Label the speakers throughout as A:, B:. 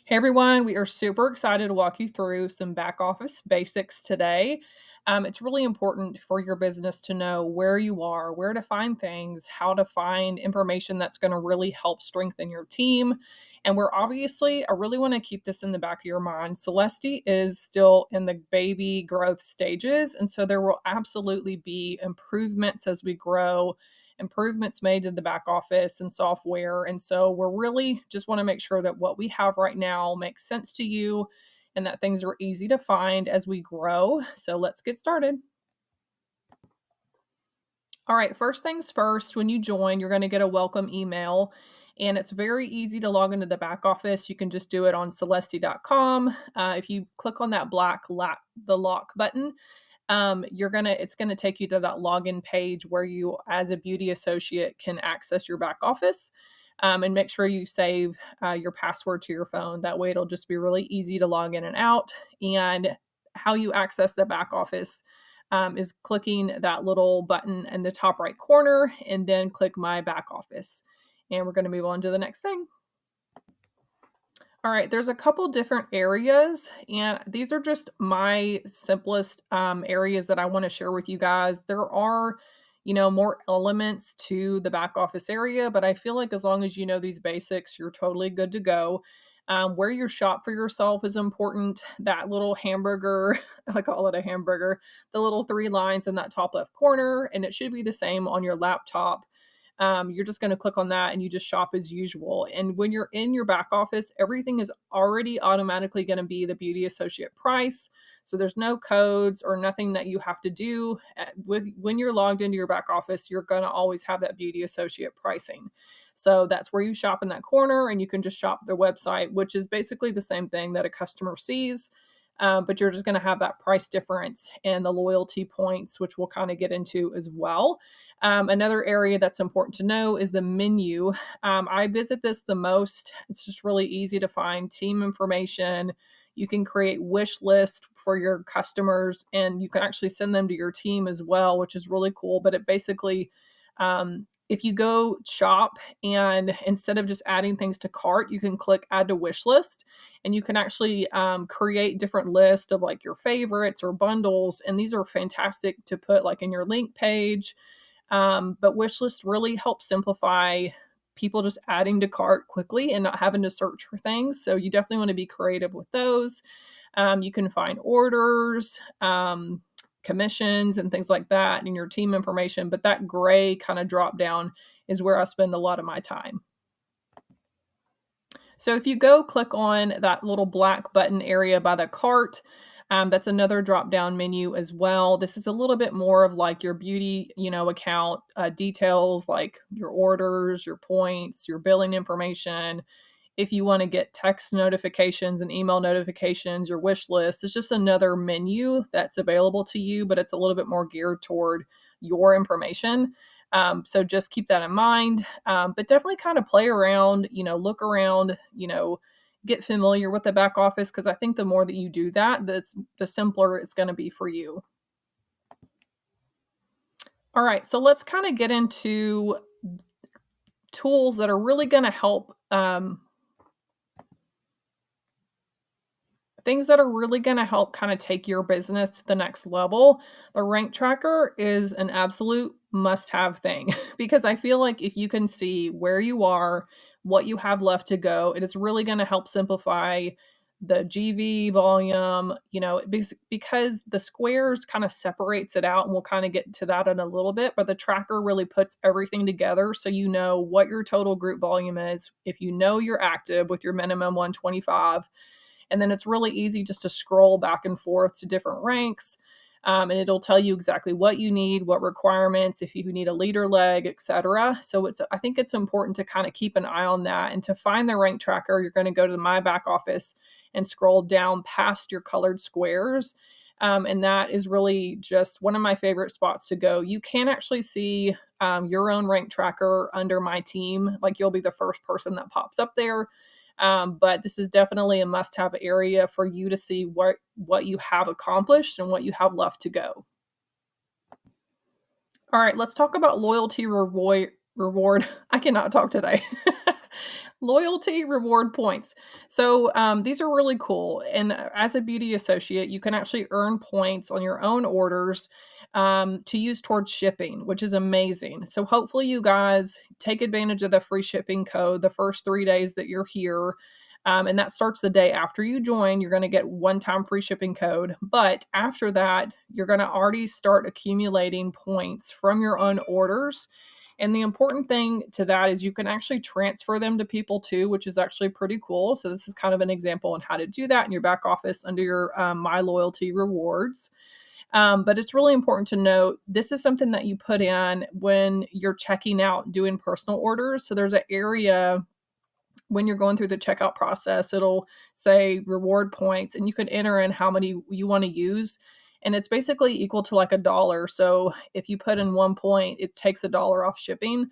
A: Hey everyone, we are super excited to walk you through some back office basics today. It's really important for your business to know where you are, where to find things, how to find information that's going to really help strengthen your team. And I really want to keep this in the back of your mind. Celesty is still in the baby growth stages. And so there will absolutely be improvements as we grow, improvements made to the back office and software. And so we're really just want to make sure that what we have right now makes sense to you and that things are easy to find as we grow. So let's get started. All right, first things first, when you join, you're going to get a welcome email. And it's very easy to log into the back office. You can just do it on celesty.com. If you click on that the lock button, it's gonna take you to that login page where you, as a beauty associate, can access your back office. And make sure you save your password to your phone. That way, it'll just be really easy to log in and out. And how you access the back office is clicking that little button in the top right corner, and then click My Back Office. And we're going to move on to the next thing. All right, there's a couple different areas, and these are just my simplest areas that I want to share with you guys. There are, more elements to the back office area, but I feel like as long as you know these basics, you're totally good to go. Where you shop for yourself is important. That little hamburger, I call it a hamburger, the little three lines in that top left corner, and it should be the same on your laptop. You're just going to click on that and you just shop as usual. And when you're in your back office, everything is already automatically going to be the beauty associate price. So there's no codes or nothing that you have to do. When you're logged into your back office, you're going to always have that beauty associate pricing. So that's where you shop in that corner, and you can just shop their website, which is basically the same thing that a customer sees. But you're just going to have that price difference and the loyalty points, which we'll kind of get into as well. Another area that's important to know is the menu. I visit this the most. It's just really easy to find team information. You can create wish lists for your customers, and you can actually send them to your team as well, which is really cool. But it basically, if you go shop and instead of just adding things to cart, you can click add to wish list, and you can actually create different lists of like your favorites or bundles. And these are fantastic to put like in your link page. But wishlist really helps simplify people just adding to cart quickly and not having to search for things. So you definitely want to be creative with those. You can find orders, commissions, and things like that in your team information. But that gray kind of drop down is where I spend a lot of my time. So if you go click on that little black button area by the cart, that's another drop down menu as well. This is a little bit more of like your beauty, account details, like your orders, your points, your billing information. If you want to get text notifications and email notifications, your wish list, it's just another menu that's available to you, but it's a little bit more geared toward your information. So just keep that in mind. But definitely kind of play around, look around, get familiar with the back office, because I think the more that you do that, the simpler it's going to be for you. All right, so let's kind of get into tools that are really going to help. Things that are really going to help kind of take your business to the next level. The rank tracker is an absolute must have thing because I feel like if you can see where you are, what you have left to go, it is really going to help simplify the GV volume, because the squares kind of separates it out, and we'll kind of get to that in a little bit, but the tracker really puts everything together so you know what your total group volume is. If you know you're active with your minimum 125, and then it's really easy just to scroll back and forth to different ranks. And it'll tell you exactly what you need, what requirements, if you need a leader leg, etc. So I think it's important to kind of keep an eye on that. And to find the rank tracker, you're going to go to My Back Office and scroll down past your colored squares. And that is really just one of my favorite spots to go. You can actually see your own rank tracker under My Team. Like, you'll be the first person that pops up there. But this is definitely a must-have area for you to see what you have accomplished and what you have left to go. All right, let's talk about loyalty reward. I cannot talk today. Loyalty reward points. So these are really cool. And as a beauty associate, you can actually earn points on your own orders to use towards shipping, which is amazing. So hopefully you guys take advantage of the free shipping code the first 3 days that you're here. And that starts the day after you join. You're going to get one-time free shipping code. But after that, you're going to already start accumulating points from your own orders. And the important thing to that is you can actually transfer them to people too, which is actually pretty cool. So this is kind of an example on how to do that in your back office under your My Loyalty rewards. But it's really important to note this is something that you put in when you're checking out doing personal orders. So there's an area when you're going through the checkout process, it'll say reward points, and you can enter in how many you want to use. And it's basically equal to like $1. So if you put in 1 point, it takes $1 off shipping.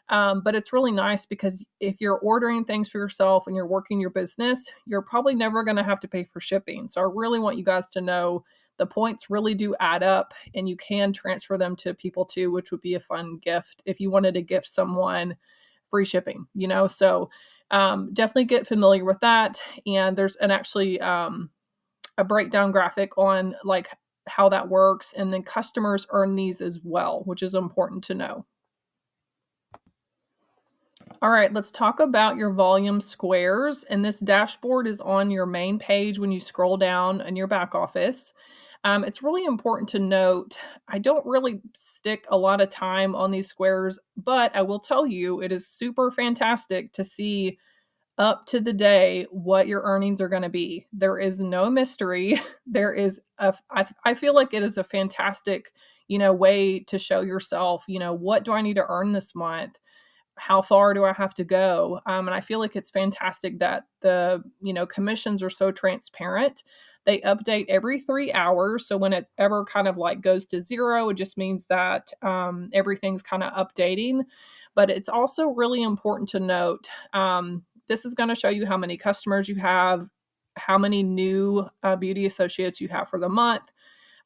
A: But it's really nice because if you're ordering things for yourself and you're working your business, you're probably never going to have to pay for shipping. So I really want you guys to know the points really do add up and you can transfer them to people too, which would be a fun gift if you wanted to gift someone free shipping, you know? So definitely get familiar with that. And there's an actually a breakdown graphic on like how that works. And then customers earn these as well, which is important to know. All right, let's talk about your volume squares. And this dashboard is on your main page when you scroll down in your back office. It's really important to note, I don't really stick a lot of time on these squares, but I will tell you it is super fantastic to see up to the day what your earnings are going to be. There is no mystery. There is I feel like it is a fantastic, way to show yourself, what do I need to earn this month? How far do I have to go? And I feel like it's fantastic that the commissions are so transparent. They update every 3 hours, so when it ever kind of like goes to zero, it just means that everything's kind of updating. But it's also really important to note. This is going to show you how many customers you have, how many new beauty associates you have for the month,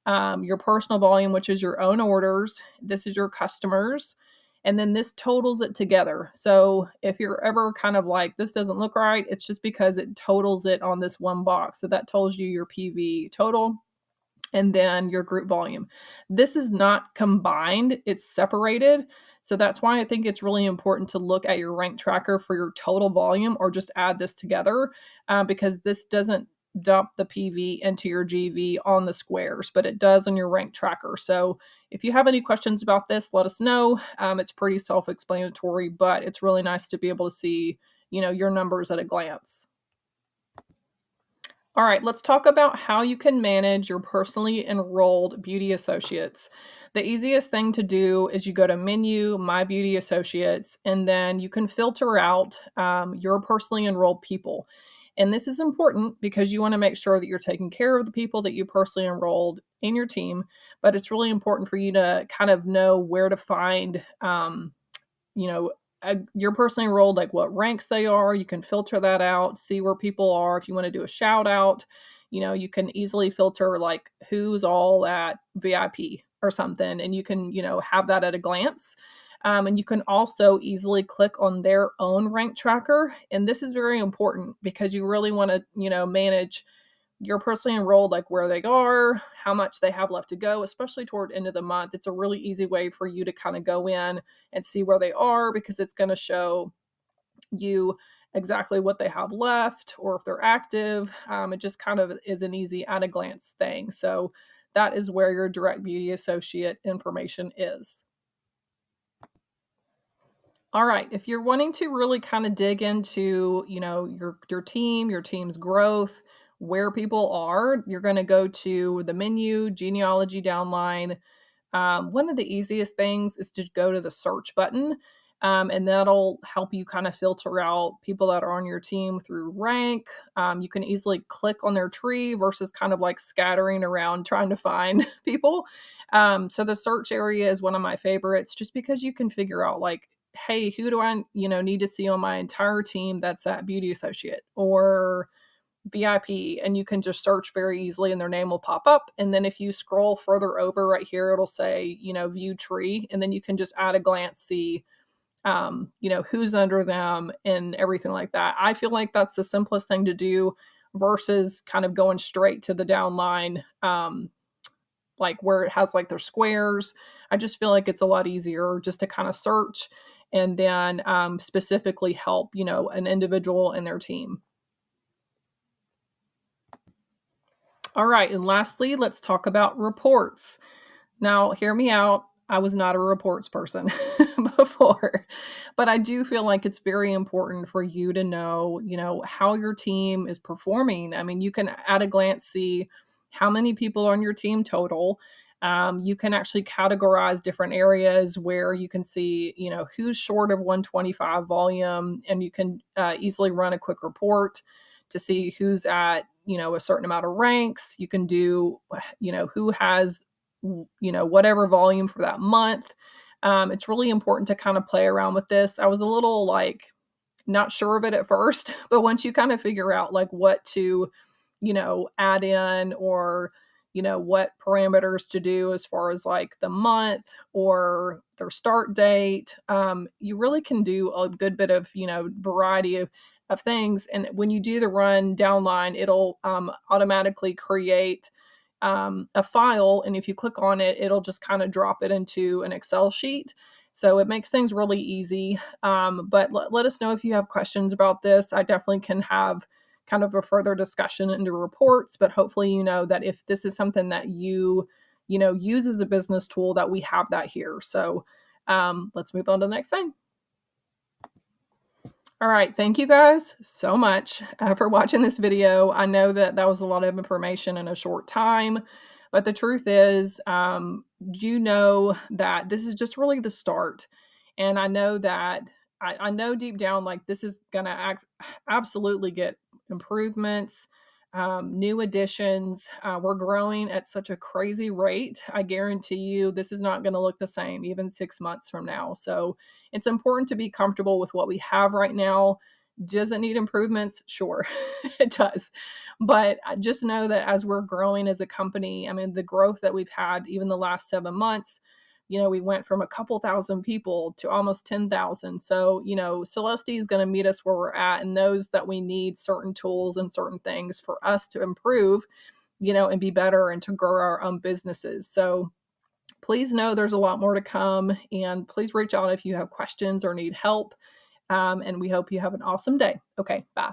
A: your personal volume, which is your own orders. This is your customers. And then this totals it together. So if you're ever kind of like, this doesn't look right, it's just because it totals it on this one box. So that tells you your PV total and then your group volume. This is not combined, it's separated. So that's why I think it's really important to look at your rank tracker for your total volume or just add this together because this doesn't dump the PV into your GV on the squares, but it does on your rank tracker. So if you have any questions about this, let us know. It's pretty self-explanatory, but it's really nice to be able to see, your numbers at a glance. All right, let's talk about how you can manage your personally enrolled beauty associates. The easiest thing to do is you go to menu, My Beauty Associates, and then you can filter out your personally enrolled people. And this is important because you want to make sure that you're taking care of the people that you personally enrolled in your team. But it's really important for you to kind of know where to find you know, you're personally enrolled, like what ranks they are. You can filter that out, see where people are. If you want to do a shout out, you can easily filter like who's all at VIP or something, and you can, have that at a glance. And you can also easily click on their own rank tracker. And this is very important because you really want to, manage you're personally enrolled, like where they are, how much they have left to go, especially toward end of the month. It's a really easy way for you to kind of go in and see where they are because it's going to show you exactly what they have left or if they're active. It just kind of is an easy at a glance thing. So that is where your direct beauty associate information is. All right, if you're wanting to really kind of dig into, your team's growth, where people are, you're going to go to the menu, genealogy downline. One of the easiest things is to go to the search button, and that'll help you kind of filter out people that are on your team through rank. You can easily click on their tree versus kind of like scattering around trying to find people. So the search area is one of my favorites just because you can figure out like, hey, who do I, need to see on my entire team that's at beauty associate or VIP, and you can just search very easily and their name will pop up. And then if you scroll further over right here, it'll say, view tree. And then you can just at a glance see who's under them and everything like that. I feel like that's the simplest thing to do versus kind of going straight to the downline, like where it has like their squares. I just feel like it's a lot easier just to kind of search and then specifically help, an individual and their team. All right. And lastly, let's talk about reports. Now, hear me out. I was not a reports person before, but I do feel like it's very important for you to know, how your team is performing. I mean, you can at a glance see how many people are on your team total. You can actually categorize different areas where you can see, who's short of 125 volume, and you can easily run a quick report to see who's at, a certain amount of ranks. You can do, who has whatever volume for that month. It's really important to kind of play around with this. I was a little like not sure of it at first, but once you kind of figure out like what to, add in, or, what parameters to do as far as like the month or their start date, you really can do a good bit of, variety of things. And when you do the run downline, it'll automatically create a file. And if you click on it, it'll just kind of drop it into an Excel sheet. So it makes things really easy. But let us know if you have questions about this. I definitely can have kind of a further discussion into reports, but hopefully you know that if this is something that you use as a business tool, that we have that here. So let's move on to the next thing. All right. Thank you guys so much for watching this video. I know that that was a lot of information in a short time, but the truth is, you know that this is just really the start. And I know that I know deep down, like this is going to absolutely get improvements, new additions. We're growing at such a crazy rate. I guarantee you this is not going to look the same even 6 months from now. So it's important to be comfortable with what we have right now. Does it need improvements? Sure, it does. But just know that as we're growing as a company, I mean, the growth that we've had even the last 7 months, we went from a couple thousand people to almost 10,000. So, Celesty is going to meet us where we're at and knows that we need certain tools and certain things for us to improve, and be better and to grow our own businesses. So, please know there's a lot more to come, and please reach out if you have questions or need help. And we hope you have an awesome day. Okay, bye.